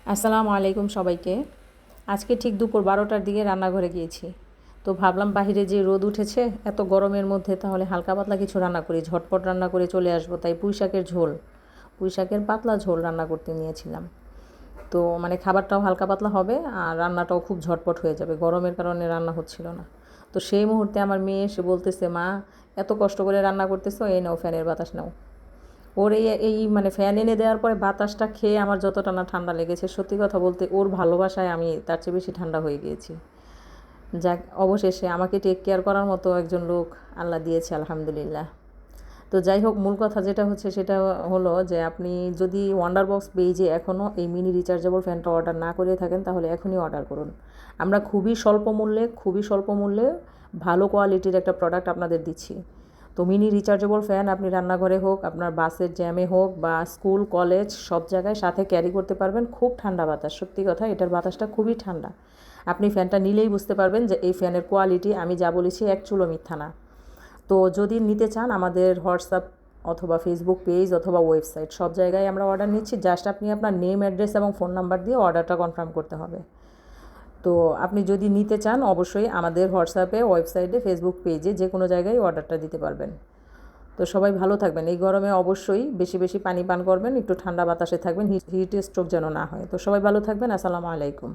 আসসালামু আলাইকুম সবাইকে। আজকে ঠিক দুপুর 12টার দিকে রান্নাঘরে গিয়েছি। তো ভাবলাম বাহিরে যে রোদ উঠেছে এত গরমের মধ্যে তাহলে হালকা পাতলা কিছু রান্না করি, ঝটপট রান্না করে চলে আসবো। তাই পুঁই শাকের পাতলা ঝোল রান্না করতে নিয়েছিলাম। তো মানে খাবারটাও হালকা পাতলা হবে আর রান্নাটাও খুব ঝটপট হয়ে যাবে, গরমের কারণে রান্না হচ্ছিল না। তো সেই মুহূর্তে আমার মেয়ে এসে বলতেছে, মা এত কষ্ট করে রান্না করতেছো, এই নাও ফ্যানের বাতাস নাও। ওর এই এই মানে ফ্যান এনে দেওয়ার পরে বাতাসটা খেয়ে আমার যতটা না ঠান্ডা লেগেছে, সত্যি কথা বলতে ওর ভালোবাসায় আমি তার চেয়ে বেশি ঠান্ডা হয়ে গিয়েছি। যাক, অবশেষে আমাকে টেক কেয়ার করার মতো একজন লোক আল্লাহ দিয়েছে, আলহামদুলিল্লাহ। তো যাই হোক, মূল কথা যেটা হচ্ছে সেটা হলো যে আপনি যদি ওয়ান্ডার বক্স পেজে এখনও এই মিনি রিচার্জেবল ফ্যানটা অর্ডার না করে থাকেন তাহলে এখনই অর্ডার করুন। আমরা খুবই স্বল্প মূল্যে ভালো কোয়ালিটির একটা প্রোডাক্ট আপনাদের দিচ্ছি। তো মিনি রিচার্জেবল ফ্যান আপনি রান্নাঘরে হোক, আপনার বাসের জ্যামে হোক বা স্কুল কলেজ সব জায়গায় সাথে ক্যারি করতে পারবেন। খুব ঠান্ডা বাতাস, সত্যি কথা এটার বাতাসটা খুবই ঠান্ডা। আপনি ফ্যানটা নিলেই বুঝতে পারবেন যে এই ফ্যানের কোয়ালিটি আমি যা বলেছি এক চুলো মিথ্যা না। তো যদি নিতে চান আমাদের হোয়াটসঅ্যাপ অথবা ফেসবুক পেজ অথবা ওয়েবসাইট সব জায়গায় আমরা অর্ডার নিচ্ছি। জাস্ট আপনি আপনার নেম, অ্যাড্রেস এবং ফোন নাম্বার দিয়ে অর্ডারটা কনফার্ম করতে হবে। তো আপনি যদি নিতে চান অবশ্যই আমাদের হোয়াটসঅ্যাপে, ওয়েবসাইটে, ফেসবুক পেজে যে কোনো জায়গায় অর্ডারটা দিতে পারবেন। তো সবাই ভালো থাকবেন। এই গরমে অবশ্যই বেশি বেশি পানি পান করবেন, একটু ঠান্ডা বাতাসে থাকবেন, হিট স্ট্রোক যেন না হয়। তো সবাই ভালো থাকবেন। আসসালামু আলাইকুম।